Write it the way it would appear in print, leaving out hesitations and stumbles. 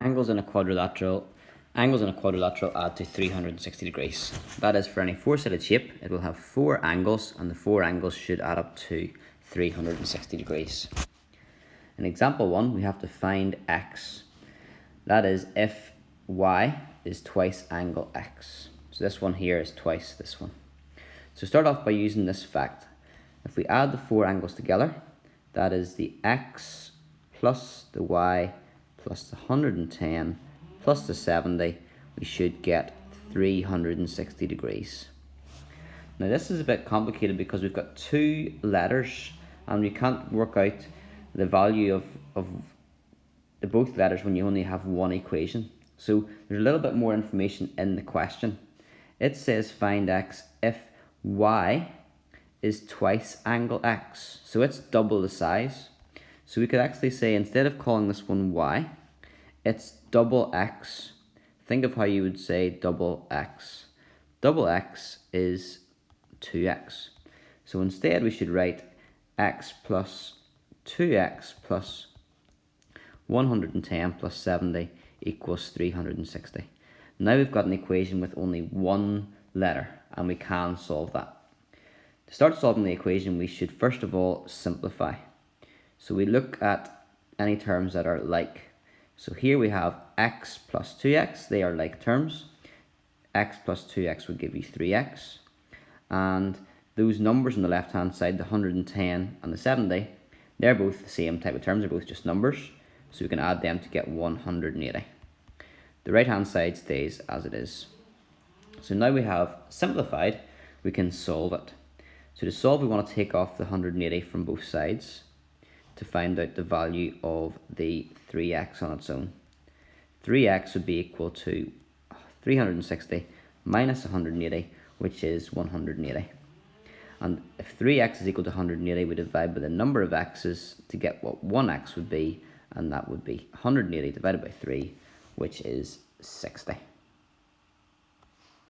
Angles in a quadrilateral add to 360 degrees. That is, for any four-sided shape, it will have four angles, and the four angles should add up to 360 degrees. In example 1, we have to find x. That is, if y is twice angle x. So this one here is twice this one. So start off by using this fact. If we add the four angles together, that is the x plus the y plus the 110 plus the 70, we should get 360 degrees. Now this is a bit complicated because we've got two letters and we can't work out the value of the both letters when you only have one equation. So there's a little bit more information in the question. It says find x if y is twice angle x. So it's double the size. So we could actually say, instead of calling this one y, it's double x. Think of how you would say double x. Double x is 2x. So instead we should write x plus 2x plus 110 plus 70 equals 360. Now we've got an equation with only one letter, and we can solve that. To start solving the equation, we should first of all simplify. So we look at any terms that are like. So here we have x plus 2x, they are like terms. X plus 2x would give you 3x. And those numbers on the left hand side, the 110 and the 70, they're both the same type of terms, they're both just numbers. So we can add them to get 180. The right hand side stays as it is. So now we have simplified, we can solve it. So to solve, we want to take off the 180 from both sides to find out the value of the 3x on its own. 3x would be equal to 360 minus 180, which is 180. And if 3x is equal to 180, we divide by the number of x's to get what 1x would be, and that would be 180 divided by 3, which is 60.